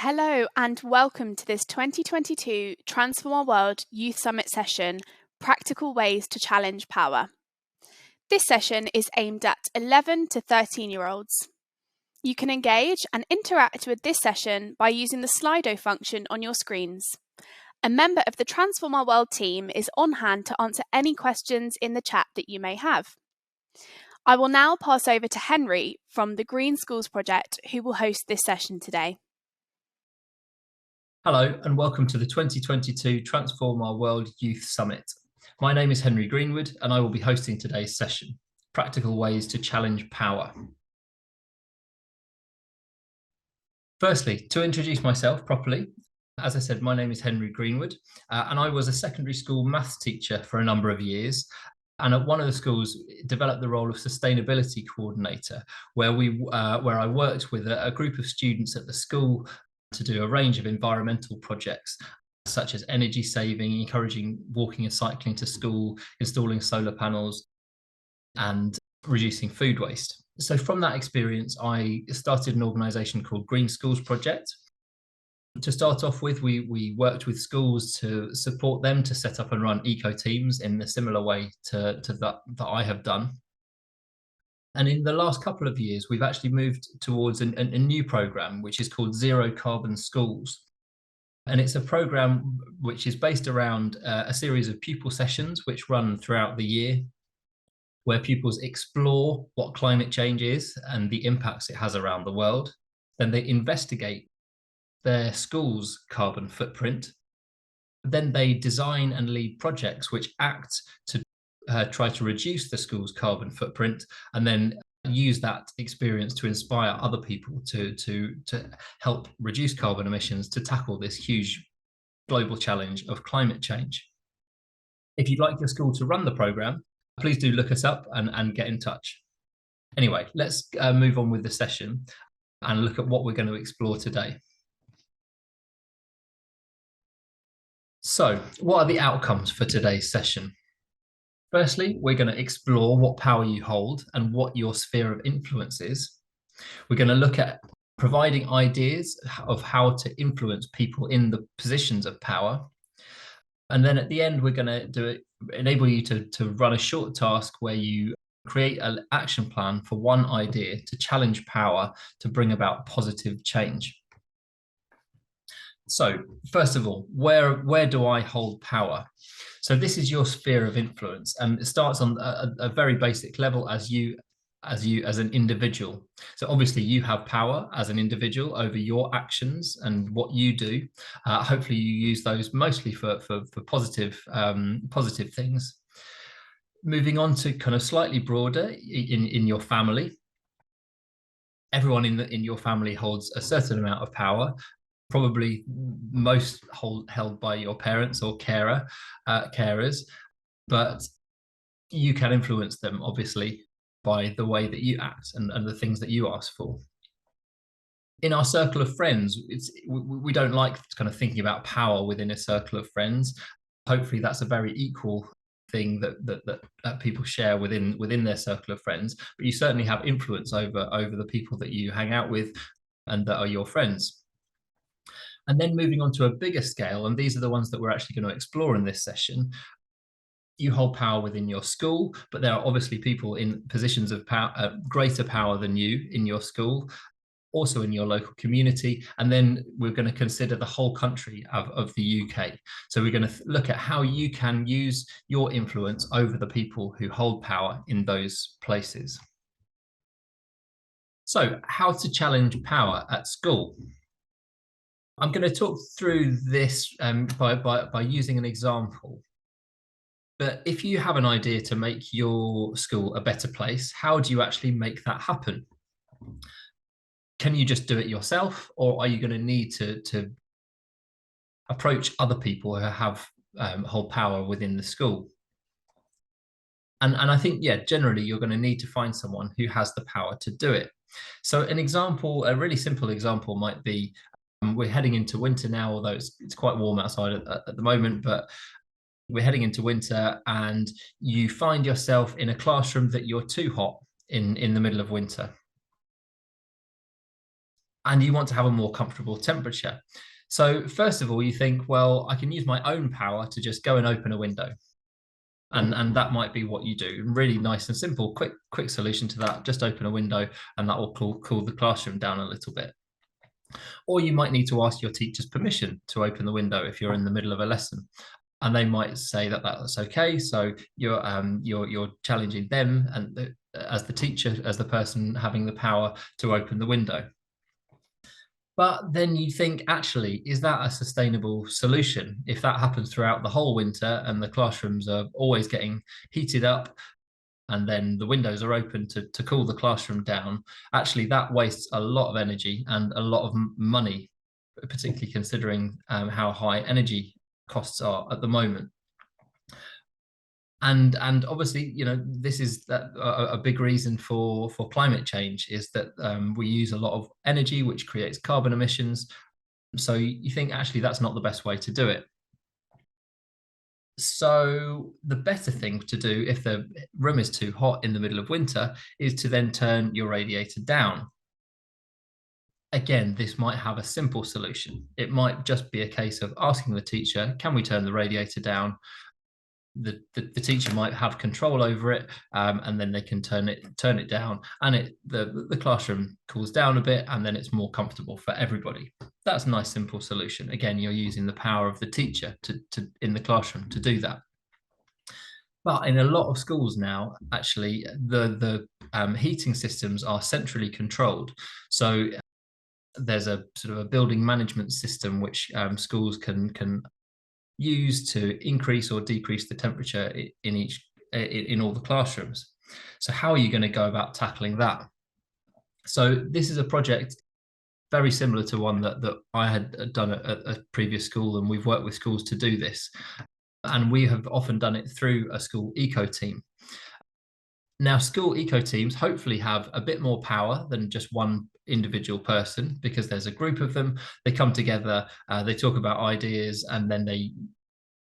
Hello and welcome to this 2022 Transform Our World Youth Summit session, Practical Ways to Challenge Power. This session is aimed at 11 to 13-year-olds. You can engage and interact with this session by using the Slido function on your screens. A member of the Transform Our World team is on hand to answer any questions in the chat that you may have. I will now pass over to Henry from the Green Schools Project, who will host this session today. Hello and welcome to the 2022 Transform Our World Youth Summit. My name is Henry Greenwood and I will be hosting today's session, Practical Ways to Challenge Power. Firstly, to introduce myself properly, as I said, my name is Henry Greenwood and I was a secondary school maths teacher for a number of years. And at one of the schools, developed the role of sustainability coordinator, where I worked with a group of students at the school to do a range of environmental projects, such as energy saving, encouraging walking and cycling to school, installing solar panels, and reducing food waste. So from that experience, I started an organisation called Green Schools Project. To start off with, we worked with schools to support them to set up and run eco teams in a similar way to that I have done. And in the last couple of years, we've actually moved towards a new program, which is called Zero Carbon Schools. And it's a program which is based around a series of pupil sessions, which run throughout the year, where pupils explore what climate change is and the impacts it has around the world. Then they investigate their school's carbon footprint. Then they design and lead projects which act to try to reduce the school's carbon footprint, and then use that experience to inspire other people to help reduce carbon emissions to tackle this huge global challenge of climate change. If you'd like your school to run the program, please do look us up and get in touch. Anyway, let's move on with the session and look at what we're going to explore today. So, what are the outcomes for today's session? Firstly, we're going to explore what power you hold and what your sphere of influence is. We're going to look at providing ideas of how to influence people in the positions of power. And then at the end, we're going to enable you to run a short task where you create an action plan for one idea to challenge power to bring about positive change. So first of all, where do I hold power? So this is your sphere of influence, and it starts on a very basic level as an individual. So obviously you have power as an individual over your actions and what you do. Hopefully you use those mostly for positive things. Moving on to kind of slightly broader in your family. Everyone in your family holds a certain amount of power. Probably most held by your parents or carers, but you can influence them obviously by the way that you act and the things that you ask for. In our circle of friends, we don't like kind of thinking about power within a circle of friends. Hopefully that's a very equal thing that people share within their circle of friends, but you certainly have influence over the people that you hang out with and that are your friends. And then moving on to a bigger scale, and these are the ones that we're actually going to explore in this session. You hold power within your school, but there are obviously people in positions of power, greater power than you in your school, also in your local community. And then we're going to consider the whole country of the UK. So we're going to look at how you can use your influence over the people who hold power in those places. So how to challenge power at school. I'm going to talk through this by using an example. But if you have an idea to make your school a better place, how do you actually make that happen? Can you just do it yourself, or are you going to need to approach other people who have hold power within the school? And I think, yeah, generally you're going to need to find someone who has the power to do it. So an example, a really simple example might be, we're heading into winter now, although it's quite warm outside at the moment, but we're heading into winter and you find yourself in a classroom that you're too hot in the middle of winter. and you want to have a more comfortable temperature. So first of all, you think, well, I can use my own power to just go and open a window. And that might be what you do. Really nice and simple, quick solution to that. Just open a window and that will cool the classroom down a little bit. Or you might need to ask your teacher's permission to open the window if you're in the middle of a lesson. And they might say that that's okay. So you're challenging them and as the teacher, as the person having the power to open the window. But then you think, actually, is that a sustainable solution? If that happens throughout the whole winter and the classrooms are always getting heated up and then the windows are open to cool the classroom down, actually that wastes a lot of energy and a lot of money, particularly considering how high energy costs are at the moment. And obviously, you know, this is a big reason for climate change is that we use a lot of energy, which creates carbon emissions. So you think actually that's not the best way to do it. So the better thing to do if the room is too hot in the middle of winter is to then turn your radiator down. Again, this might have a simple solution. It might just be a case of asking the teacher, can we turn the radiator down? The teacher might have control over it, and then they can turn it down, and the classroom cools down a bit, and then it's more comfortable for everybody. That's a nice simple solution. Again, you're using the power of the teacher to in the classroom to do that. But in a lot of schools now, actually, the heating systems are centrally controlled. So there's a sort of a building management system which schools can use to increase or decrease the temperature in all the classrooms. So how are you going to go about tackling that? So this is a project very similar to one that I had done at a previous school, and we've worked with schools to do this. And we have often done it through a school eco team. Now, school eco teams hopefully have a bit more power than just one individual person, because there's a group of them, they come together, they talk about ideas, and then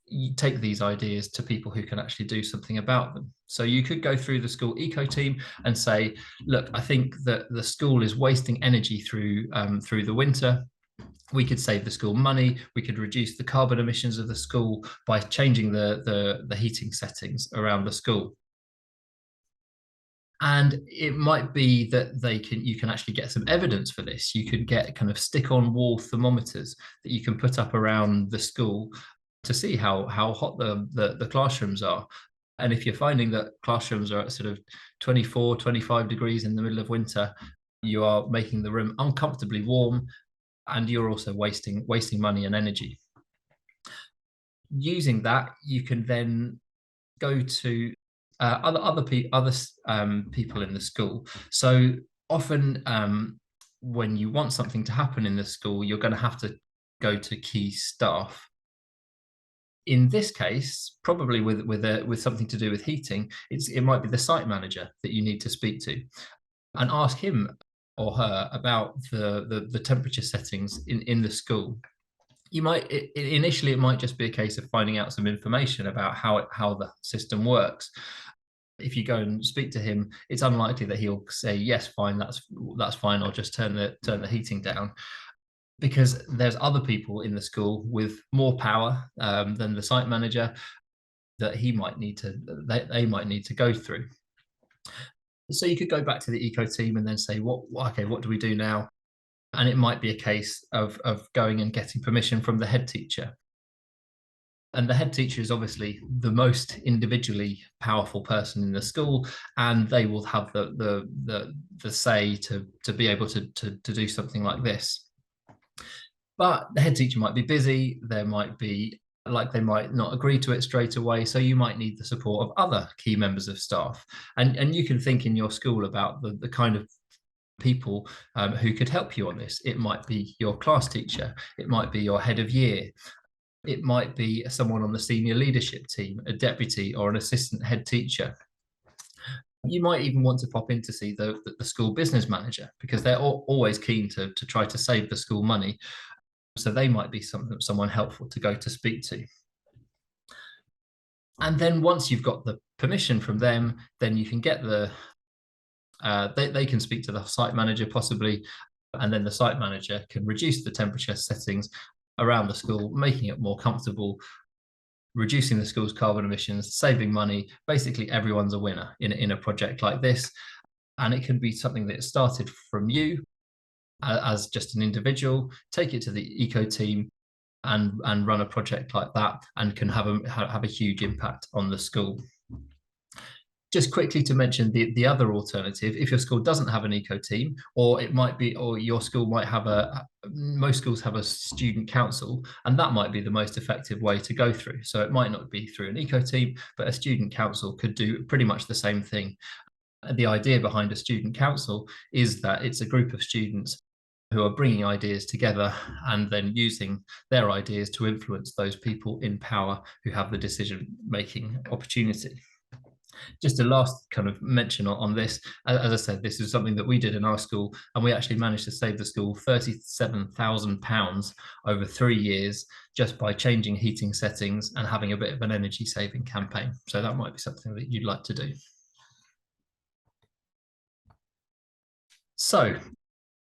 you take these ideas to people who can actually do something about them. So you could go through the school eco team and say, look, I think that the school is wasting energy through the winter. We could save the school money. We could reduce the carbon emissions of the school by changing the heating settings around the school. And it might be that you can actually get some evidence for this. You could get kind of stick-on wall thermometers that you can put up around the school to see how hot the classrooms are. And if you're finding that classrooms are at sort of 24, 25 degrees in the middle of winter, you are making the room uncomfortably warm, and you're also wasting money and energy. Using that, you can then go to other people in the school. So often when you want something to happen in the school, you're going to have to go to key staff. In this case, probably with something to do with heating, it might be the site manager that you need to speak to and ask him or her about the temperature settings in the school. You might initially it might just be a case of finding out some information about how the system works. If you go and speak to him, it's unlikely that he'll say, yes, fine, that's fine, I'll just turn the heating down, because there's other people in the school with more power than the site manager that they might need to go through. So you could go back to the eco team and then say, okay, what do we do now? And it might be a case of going and getting permission from the head teacher. And the head teacher is obviously the most individually powerful person in the school, and they will have the say to be able to do something like this. But the head teacher might be busy, they might not agree to it straight away, so you might need the support of other key members of staff. And you can think in your school about the kind of people who could help you on this. It might be your class teacher, it might be your head of year, it might be someone on the senior leadership team, a deputy or an assistant head teacher. You might even want to pop in to see the school business manager, because they're always keen to try to save the school money. So they might be someone helpful to go to speak to. And then once you've got the permission from them, then you can get they can speak to the site manager possibly, and then the site manager can reduce the temperature settings around the school, making it more comfortable, reducing the school's carbon emissions, saving money. Basically, everyone's a winner in a project like this. And it can be something that started from you as just an individual, take it to the eco team and run a project like that, and can have a huge impact on the school. Just quickly to mention the other alternative, if your school doesn't have an eco team, or it might be, or your school might have most schools have a student council, and that might be the most effective way to go through. So it might not be through an eco team, but a student council could do pretty much the same thing. The idea behind a student council is that it's a group of students who are bringing ideas together and then using their ideas to influence those people in power who have the decision-making opportunity. Just a last kind of mention on this, as I said, this is something that we did in our school, and we actually managed to save the school £37,000 over 3 years just by changing heating settings and having a bit of an energy saving campaign. So that might be something that you'd like to do. So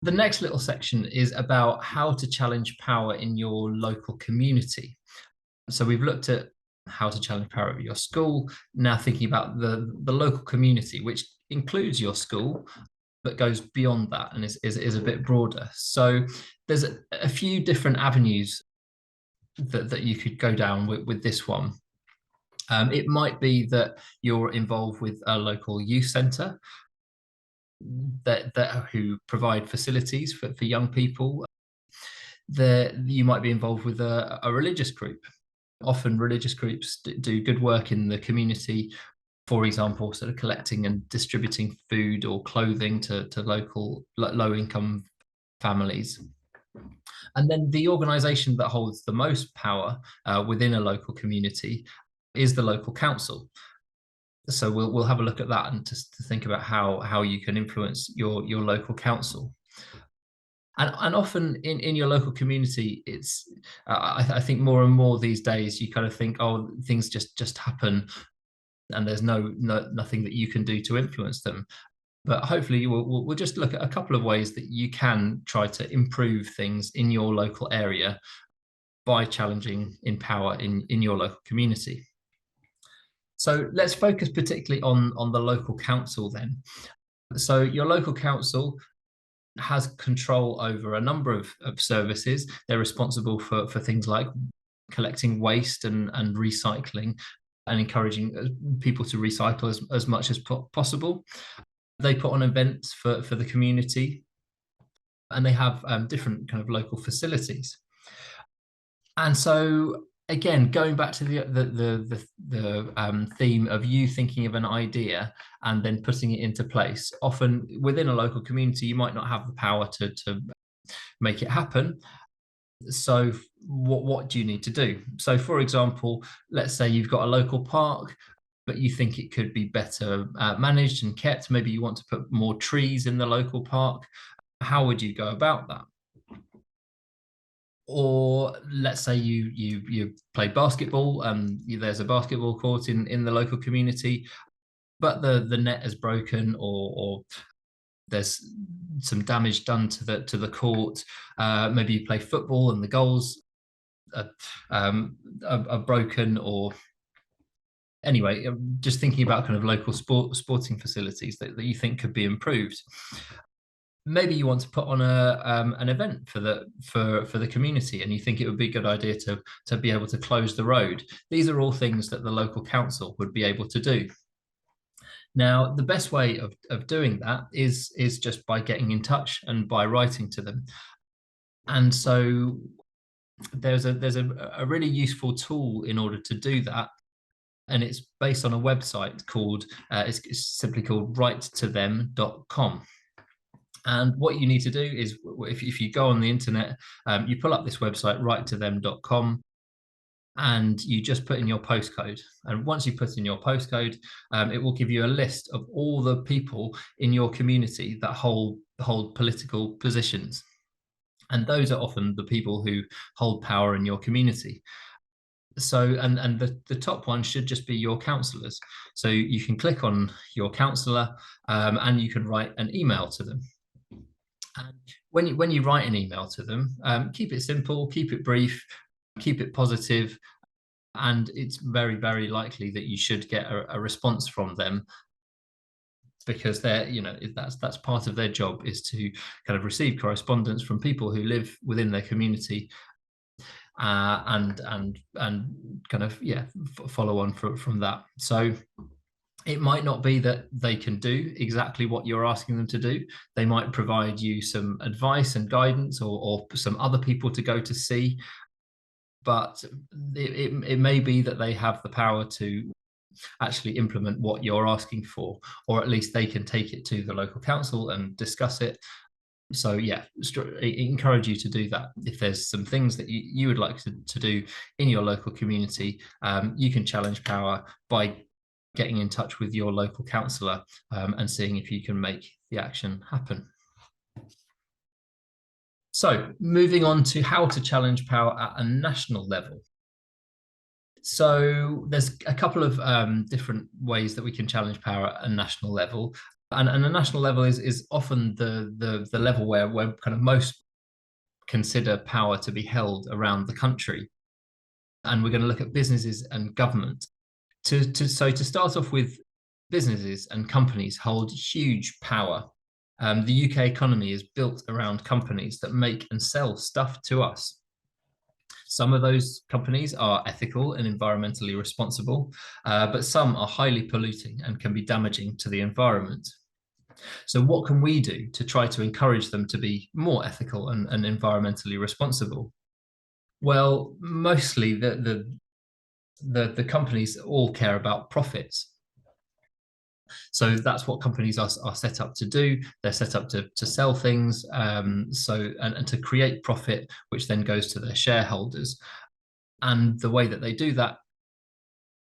the next little section is about how to challenge power in your local community. So we've looked at how to challenge power at your school. Now thinking about the local community, which includes your school, but goes beyond that and is a bit broader. So there's a few different avenues that you could go down with this one. It might be that you're involved with a local youth centre who provide facilities for young people. You might be involved with a religious group. Often religious groups do good work in the community, for example, sort of collecting and distributing food or clothing to local low-income families. And then the organisation that holds the most power within a local community is the local council. So we'll have a look at that and to think about how you can influence your local council. And often in your local community, it's I think more and more these days you kind of think, oh, things just happen, and there's nothing that you can do to influence them. But hopefully we'll just look at a couple of ways that you can try to improve things in your local area by challenging in power in your local community. So let's focus particularly on the local council then. So your local council has control over a number of services. They're responsible for things like collecting waste and recycling, and encouraging people to recycle as much as possible. They put on events for the community, and they have different kind of local facilities. And so again, going back to the theme of you thinking of an idea and then putting it into place. Often within a local community, you might not have the power to make it happen. So what do you need to do? So for example, let's say you've got a local park, but you think it could be better managed and kept. Maybe you want to put more trees in the local park. How would you go about that? Or let's say you play basketball, there's a basketball court in the local community, but the net is broken, or there's some damage done to the court. Maybe you play football and the goals are broken, or anyway, just thinking about kind of local sporting facilities that you think could be improved. Maybe you want to put on an event for the community, and you think it would be a good idea to be able to close the road. These are all things that the local council would be able to do. Now, the best way of doing that is just by getting in touch and by writing to them. And so there's a really useful tool in order to do that. And it's based on a website called, it's simply called writetothem.com. And what you need to do is, if you go on the internet, you pull up this website, writetothem.com, and you just put in your postcode. And once you put in your postcode, it will give you a list of all the people in your community that hold political positions. And those are often the people who hold power in your community. So, and the top one should just be your councillors. So you can click on your councillor, and you can write an email to them. And when you write an email to them, keep it simple, keep it brief, keep it positive, and it's very, very likely that you should get a response from them, because they're, that's part of their job, is to kind of receive correspondence from people who live within their community, and kind of follow on from that. So it might not be that they can do exactly what you're asking them to do. They might provide you some advice and guidance, or some other people to go to see, but it may be that they have the power to actually implement what you're asking for, or at least they can take it to the local council and discuss it. So yeah, encourage you to do that. If there's some things that you would like to do in your local community, you can challenge power by getting in touch with your local councillor, and seeing if you can make the action happen. So moving on to how to challenge power at a national level. So there's a couple of different ways that we can challenge power at a national level. And the national level is often the level where kind of most consider power to be held around the country. And we're going to look at businesses and government. So to start off with, businesses and companies hold huge power. The UK economy is built around companies that make and sell stuff to us. Some of those companies are ethical and environmentally responsible, but some are highly polluting and can be damaging to the environment. So what can we do to try to encourage them to be more ethical and environmentally responsible? Well, mostly the companies all care about profits. So that's what companies are set up to do. They're set up to sell things, and to create profit, which then goes to their shareholders. And the way that they do that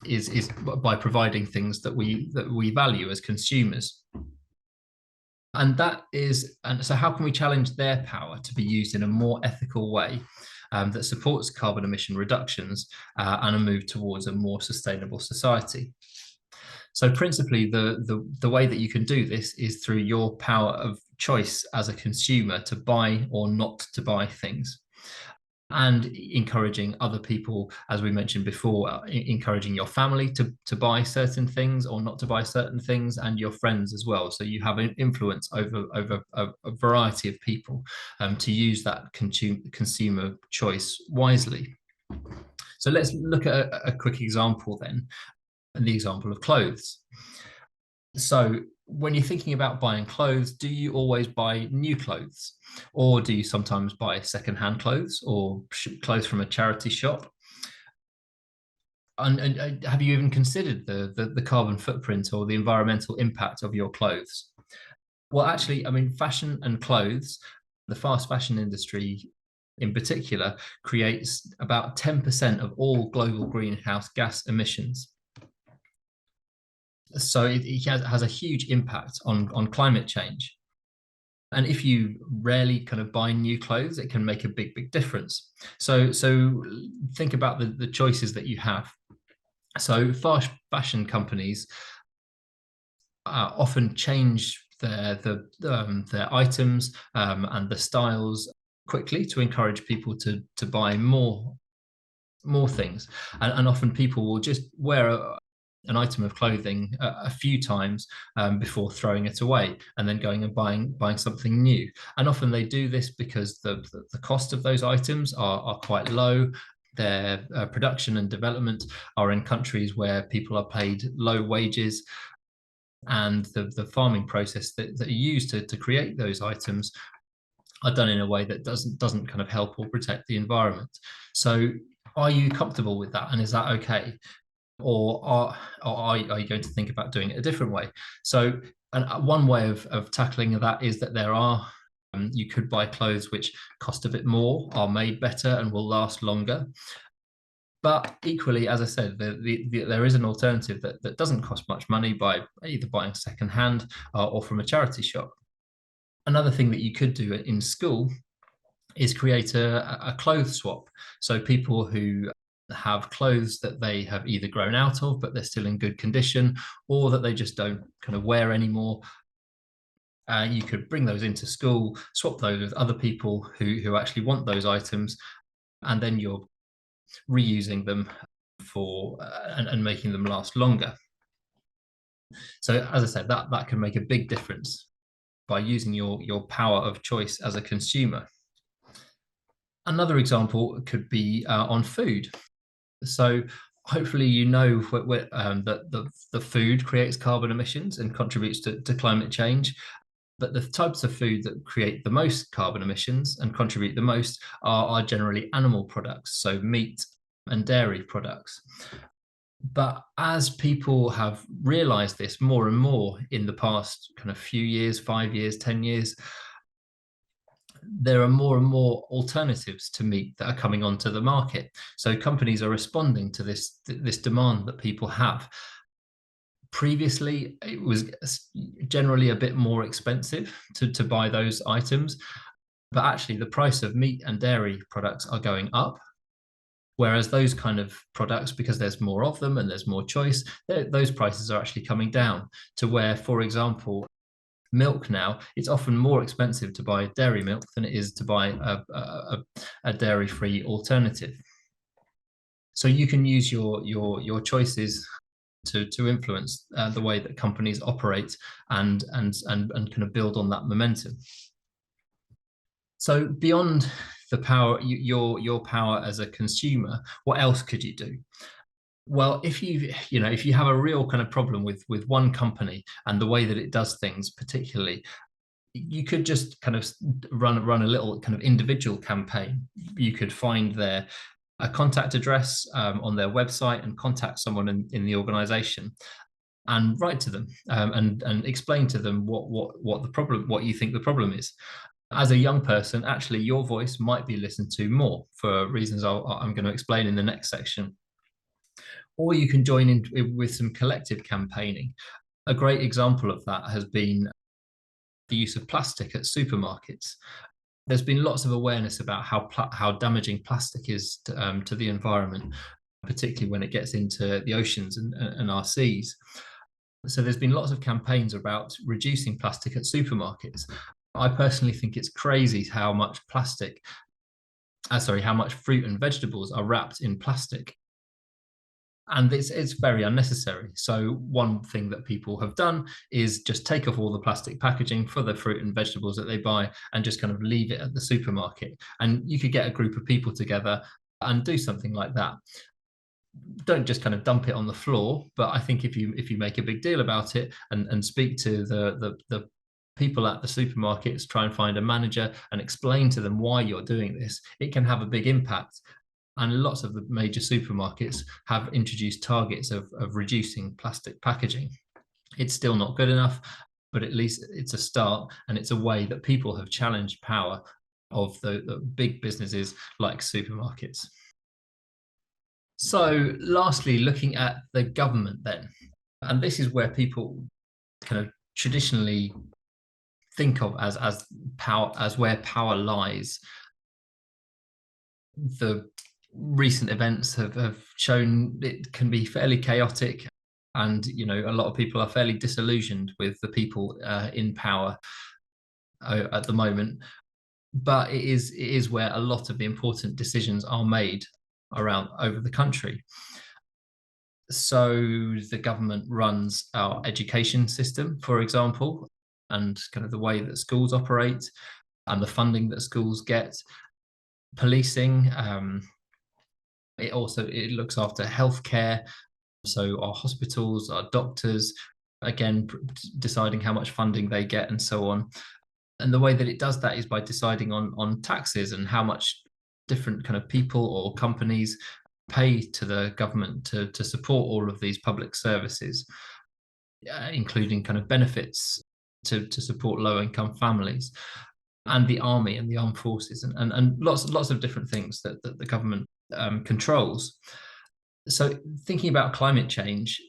is by providing things that we value as consumers. And so how can we challenge their power to be used in a more ethical way, that supports carbon emission reductions, and a move towards a more sustainable society? So principally, the way that you can do this is through your power of choice as a consumer to buy or not to buy things, and encouraging other people, as we mentioned before, encouraging your family to buy certain things or not to buy certain things, and your friends as well. So you have an influence over a variety of people, to use that consumer choice wisely. So let's look at a quick example then, the example of clothes. So when you're thinking about buying clothes, do you always buy new clothes, or do you sometimes buy second-hand clothes or clothes from a charity shop? And have you even considered the carbon footprint or the environmental impact of your clothes? Well, actually, I mean, fashion and clothes, the fast fashion industry in particular, creates about 10% of all global greenhouse gas emissions. So it has a huge impact on climate change. And if you rarely kind of buy new clothes, it can make a big difference. So think about the choices that you have. So fast fashion companies often change their items, and the styles quickly to encourage people to buy more things. And often people will just wear an item of clothing a few times, before throwing it away, and then going and buying something new. And often they do this because the cost of those items are quite low. Their production and development are in countries where people are paid low wages, and the farming process that are used to create those items are done in a way that doesn't kind of help or protect the environment. So are you comfortable with that, and is that okay? Or are you going to think about doing it a different way? So, and one way of tackling that is that there are, you could buy clothes which cost a bit more, are made better, and will last longer. But equally, as I said, there is an alternative that doesn't cost much money, by either buying secondhand, or from a charity shop. Another thing that you could do in school is create a clothes swap. So people who have clothes that they have either grown out of but they're still in good condition, or that they just don't kind of wear anymore, You could bring those into school, swap those with other people who actually want those items, and then you're reusing them for and making them last longer. So as I said, that can make a big difference by using your power of choice as a consumer. Another example could be on food. So hopefully you know that the food creates carbon emissions and contributes to climate change. But the types of food that create the most carbon emissions and contribute the most are generally animal products, so meat and dairy products. But as people have realized this more and more in the past kind of few years, 5 years, 10 years, there are more and more alternatives to meat that are coming onto the market. So companies are responding to this demand that people have. Previously, it was generally a bit more expensive to buy those items, but actually the price of meat and dairy products are going up. Whereas those kind of products, because there's more of them and there's more choice, those prices are actually coming down to where, for example, milk now, it's often more expensive to buy dairy milk than it is to buy a dairy-free alternative. So you can use your choices to influence the way that companies operate and kind of build on that momentum. So beyond the power, your power as a consumer, what else could you do? Well, if you have a real kind of problem with one company and the way that it does things, particularly, you could just kind of run a little kind of individual campaign. You could find a contact address on their website and contact someone in the organization and write to them and explain to them what you think the problem is. As a young person, actually, your voice might be listened to more for reasons I'm going to explain in the next section. Or you can join in with some collective campaigning. A great example of that has been the use of plastic at supermarkets. There's been lots of awareness about how damaging plastic is to the environment, particularly when it gets into the oceans and our seas. So there's been lots of campaigns about reducing plastic at supermarkets. I personally think it's crazy how much how much fruit and vegetables are wrapped in plastic. And it's very unnecessary. So one thing that people have done is just take off all the plastic packaging for the fruit and vegetables that they buy and just kind of leave it at the supermarket. And you could get a group of people together and do something like that. Don't just kind of dump it on the floor, but I think if you make a big deal about it and speak to the people at the supermarkets, try and find a manager and explain to them why you're doing this, it can have a big impact. And lots of the major supermarkets have introduced targets of reducing plastic packaging. It's still not good enough, but at least it's a start, and it's a way that people have challenged power of the big businesses like supermarkets. So lastly, looking at the government then, and this is where people kind of traditionally think of as power, as where power lies. The recent events have shown it can be fairly chaotic, and a lot of people are fairly disillusioned with the people in power at the moment. But it is where a lot of the important decisions are made over the country. So the government runs our education system, for example, and kind of the way that schools operate and the funding that schools get. Policing, it looks after healthcare, so our hospitals, our doctors, again, deciding how much funding they get and so on. And the way that it does that is by deciding on taxes and how much different kind of people or companies pay to the government to support all of these public services, including kind of benefits to support low-income families, and the army and the armed forces, and lots of different things that the government controls. So thinking about climate change,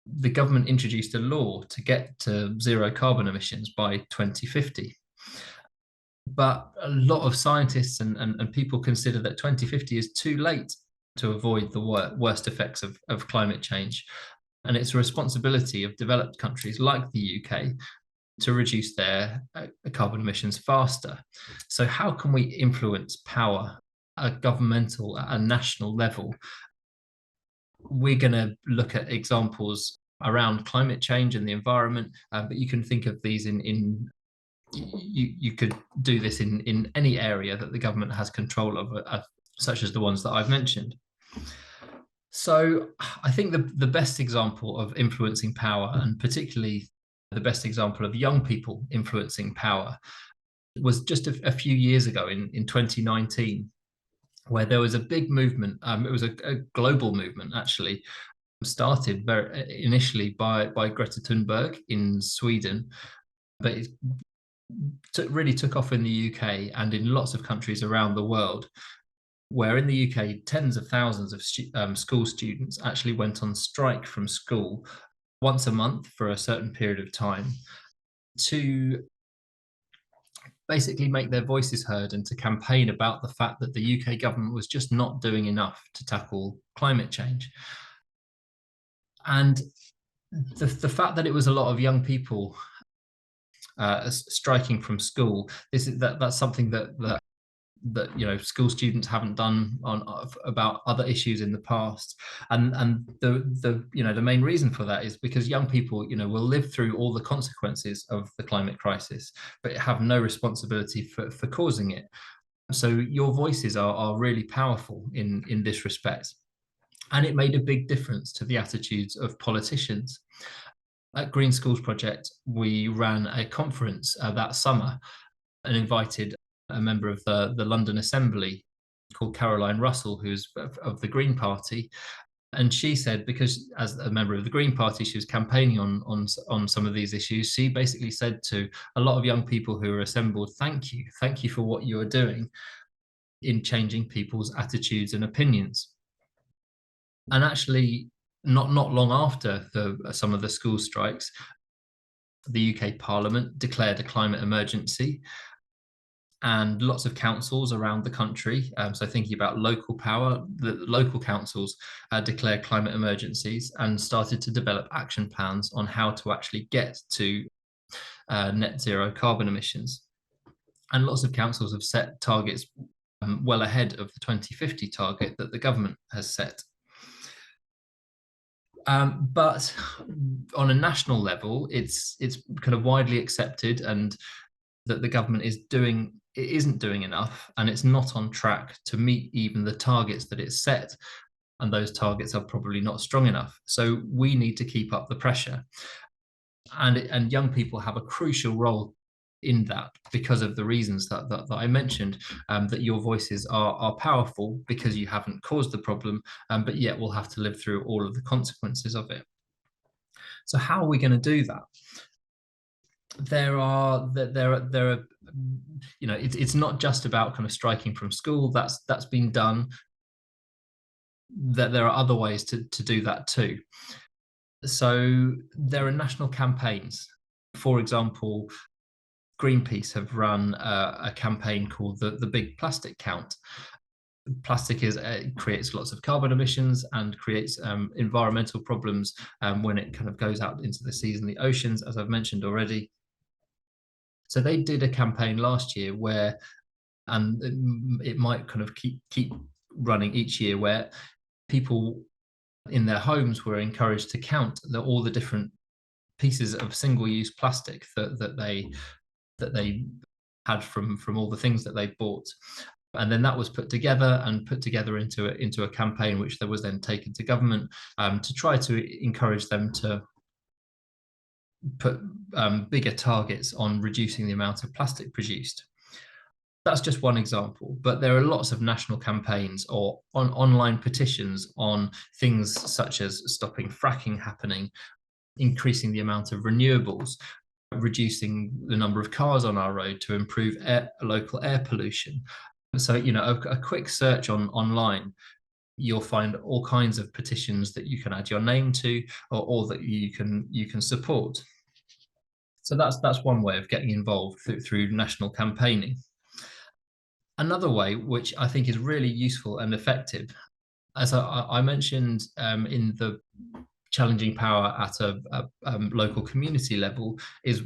the government introduced a law to get to zero carbon emissions by 2050. But a lot of scientists and people consider that 2050 is too late to avoid the worst effects of climate change. And it's a responsibility of developed countries like the UK to reduce their carbon emissions faster. So how can we influence power at a governmental, at a national level? We're going to look at examples around climate change and the environment, but you can think of these in you could do this in any area that the government has control of, such as the ones that I've mentioned. So I think the best example of influencing power, and particularly the best example of young people influencing power, was just a few years ago in 2019, where there was a big movement. It was a global movement, actually, started very initially by Greta Thunberg in Sweden, but it really took off in the UK and in lots of countries around the world, where in the UK, tens of thousands of school students actually went on strike from school once a month for a certain period of time to basically make their voices heard and to campaign about the fact that the UK government was just not doing enough to tackle climate change. And the fact that it was a lot of young people striking from school, that's something that school students haven't done about other issues in the past, and the main reason for that is because young people will live through all the consequences of the climate crisis but have no responsibility for causing it. So your voices are really powerful in this respect, and it made a big difference to the attitudes of politicians. At Green Schools Project, we ran a conference that summer and invited a member of the London Assembly called Caroline Russell, who's of the Green Party. And she said, because as a member of the Green Party, she was campaigning on some of these issues, she basically said to a lot of young people who were assembled, thank you for what you are doing in changing people's attitudes and opinions. And actually, not long after some of the school strikes, the UK Parliament declared a climate emergency, and lots of councils around the country, so thinking about local power, the local councils declared climate emergencies and started to develop action plans on how to actually get to net zero carbon emissions. And lots of councils have set targets well ahead of the 2050 target that the government has set. But on a national level, it's kind of widely accepted and that the government isn't doing enough, and it's not on track to meet even the targets that it's set, and those targets are probably not strong enough. So we need to keep up the pressure, and young people have a crucial role in that because of the reasons that I mentioned, that your voices are powerful because you haven't caused the problem, but yet we'll have to live through all of the consequences of it. So how are we going to do that? There are it's not just about kind of striking from school. That's been done. That there are other ways to do that too. So there are national campaigns. For example, Greenpeace have run a campaign called the Big Plastic Count. Plastic creates lots of carbon emissions and creates environmental problems when it kind of goes out into the seas and the oceans, as I've mentioned already. So they did a campaign last year where, and it might kind of keep running each year, where people in their homes were encouraged to count all the different pieces of single-use plastic that they had from all the things that they bought. And then that was put together into a campaign, which was then taken to government to try to encourage them to put bigger targets on reducing the amount of plastic produced. That's just one example, but there are lots of national campaigns or online petitions on things such as stopping fracking happening, increasing the amount of renewables, reducing the number of cars on our road to improve local air pollution. So, a quick search online, you'll find all kinds of petitions that you can add your name to, or that you can support. So that's one way of getting involved through national campaigning. Another way, which I think is really useful and effective, as I mentioned in the challenging power at a local community level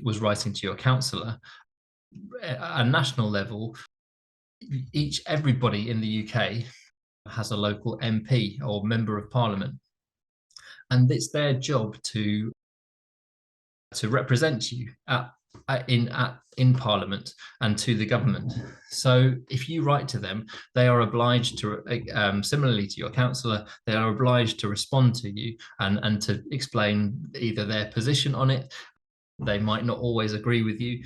was writing to your councillor. At a national level, everybody in the UK has a local MP or member of parliament, and it's their job to represent you in Parliament and to the government. So if you write to them, they are obliged to, similarly to your councillor, they are obliged to respond to you and to explain either their position on it. They might not always agree with you,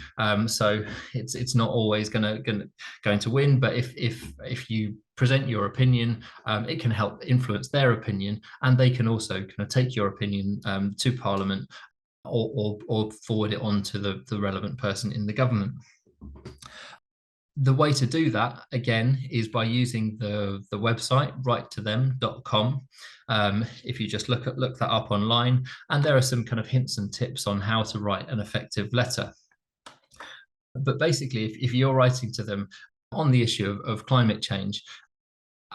so it's not always going to win. But if you present your opinion, it can help influence their opinion, and they can also kind of take your opinion to Parliament, or forward it on to the relevant person in the government. The way to do that, again, is by using the website writetothem.com. If you just look that up online, and there are some kind of hints and tips on how to write an effective letter. But basically, if you're writing to them on the issue of climate change,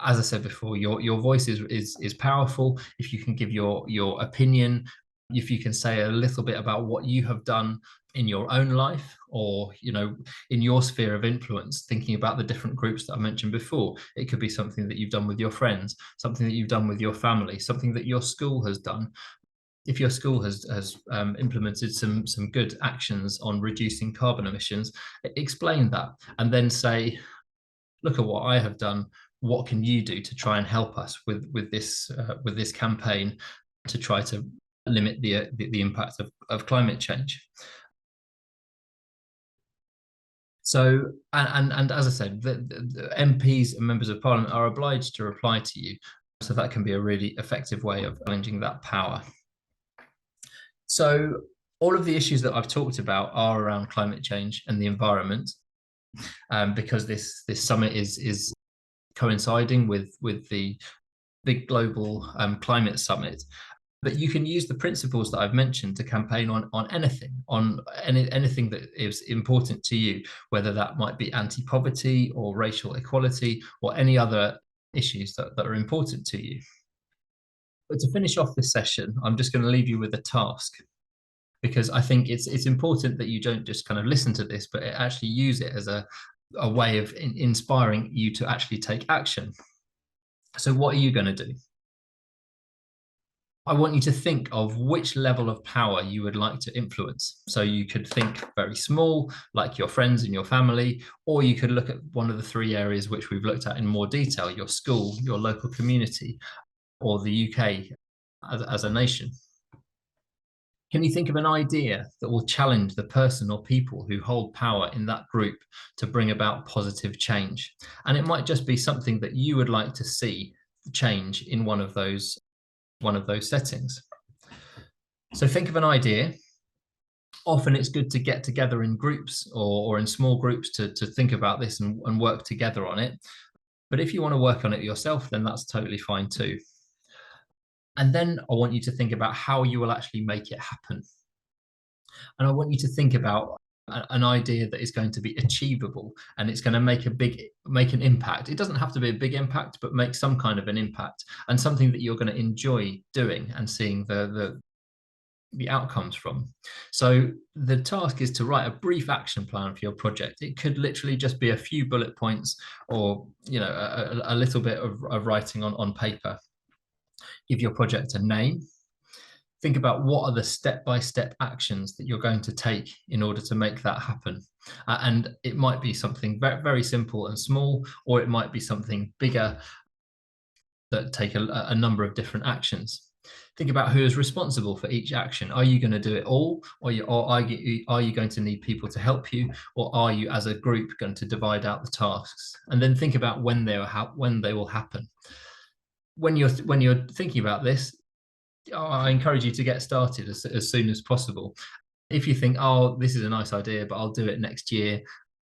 as I said before, your voice is powerful. If you can give your opinion, if you can say a little bit about what you have done in your own life, or in your sphere of influence, thinking about the different groups that I mentioned before. It could be something that you've done with your friends, something that you've done with your family, something that your school has done. If your school has implemented some good actions on reducing carbon emissions, explain that, and then say, look at what I have done. What can you do to try and help us with this campaign to try to limit the impact of climate change? So, and as I said, the MPs and members of Parliament are obliged to reply to you. So that can be a really effective way of challenging that power. So all of the issues that I've talked about are around climate change and the environment, because this summit is coinciding with the big global climate summit. But you can use the principles that I've mentioned to campaign on anything that is important to you, whether that might be anti-poverty or racial equality or any other issues that are important to you. But to finish off this session, I'm just going to leave you with a task, because I think it's important that you don't just kind of listen to this, but actually use it as a way of inspiring you to actually take action. So what are you going to do? I want you to think of which level of power you would like to influence. So you could think very small, like your friends and your family, or you could look at one of the three areas which we've looked at in more detail: your school, your local community, or the UK as a nation. Can you think of an idea that will challenge the person or people who hold power in that group to bring about positive change? And it might just be something that you would like to see change in one of those settings. So think of an idea. Often it's good to get together in groups or in small groups to think about this and work together on it. But if you want to work on it yourself, then that's totally fine too. And then I want you to think about how you will actually make it happen. And I want you to think about an idea that is going to be achievable and it's going to make an impact. It doesn't have to be a big impact, but make some kind of an impact, and something that you're going to enjoy doing and seeing the outcomes from. So the task is to write a brief action plan for your project. It could literally just be a few bullet points, or a little bit of writing on paper. Give your project a name. Think about what are the step-by-step actions that you're going to take in order to make that happen. And it might be something very, very simple and small, or it might be something bigger that take a number of different actions. Think about who is responsible for each action. Are you going to do it all, or are you going to need people to help you, or are you as a group going to divide out the tasks? And then think about when they will happen. When you're thinking about this, I encourage you to get started as soon as possible. If you think, oh, this is a nice idea, but I'll do it next year,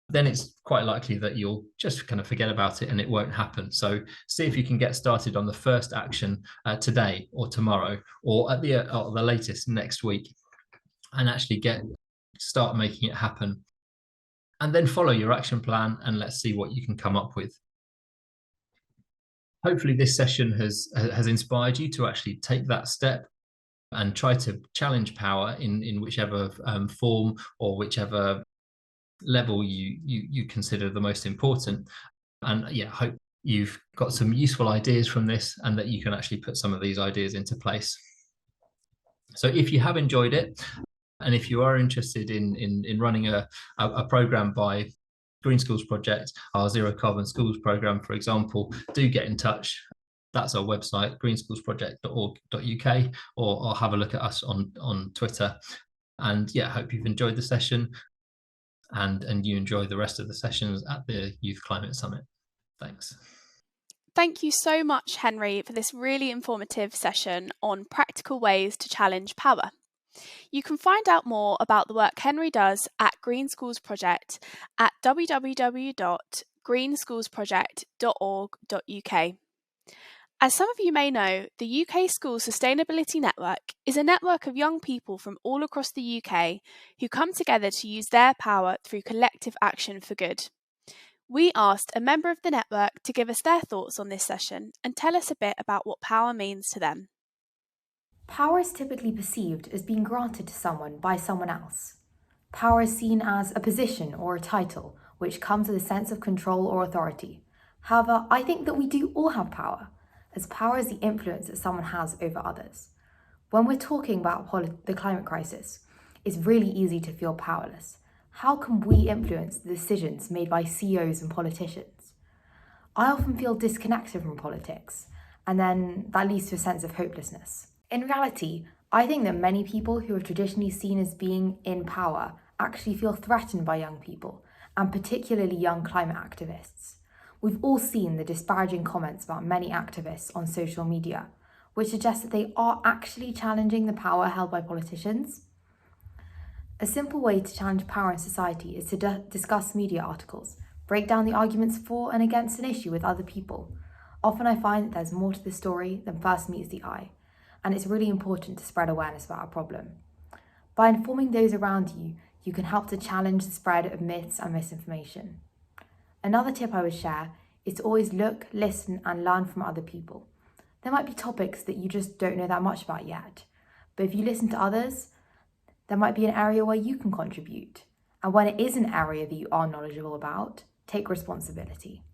then it's quite likely that you'll just kind of forget about it and it won't happen. So see if you can get started on the first action today or tomorrow, or at the latest next week, and actually start making it happen. And then follow your action plan, and let's see what you can come up with. Hopefully this session has inspired you to actually take that step and try to challenge power in whichever form or whichever level you consider the most important. And yeah, hope you've got some useful ideas from this and that you can actually put some of these ideas into place. So if you have enjoyed it, and if you are interested in running a program by Green Schools Project, our Zero Carbon Schools program, for example, do get in touch. That's our website, greenschoolsproject.org.uk, or have a look at us on Twitter. And yeah, hope you've enjoyed the session and you enjoy the rest of the sessions at the Youth Climate Summit. Thanks. Thank you so much, Henry, for this really informative session on practical ways to challenge power. You can find out more about the work Henry does at Green Schools Project at www.greenschoolsproject.org.uk. As some of you may know, the UK School Sustainability Network is a network of young people from all across the UK who come together to use their power through collective action for good. We asked a member of the network to give us their thoughts on this session and tell us a bit about what power means to them. Power is typically perceived as being granted to someone by someone else. Power is seen as a position or a title, which comes with a sense of control or authority. However, I think that we do all have power, as power is the influence that someone has over others. When we're talking about the climate crisis, it's really easy to feel powerless. How can we influence the decisions made by CEOs and politicians? I often feel disconnected from politics, and then that leads to a sense of hopelessness. In reality, I think that many people who are traditionally seen as being in power actually feel threatened by young people, and particularly young climate activists. We've all seen the disparaging comments about many activists on social media, which suggest that they are actually challenging the power held by politicians. A simple way to challenge power in society is to discuss media articles, break down the arguments for and against an issue with other people. Often I find that there's more to the story than first meets the eye, and it's really important to spread awareness about a problem. By informing those around you, you can help to challenge the spread of myths and misinformation. Another tip I would share is to always look, listen, and learn from other people. There might be topics that you just don't know that much about yet, but if you listen to others, there might be an area where you can contribute. And when it is an area that you are knowledgeable about, take responsibility.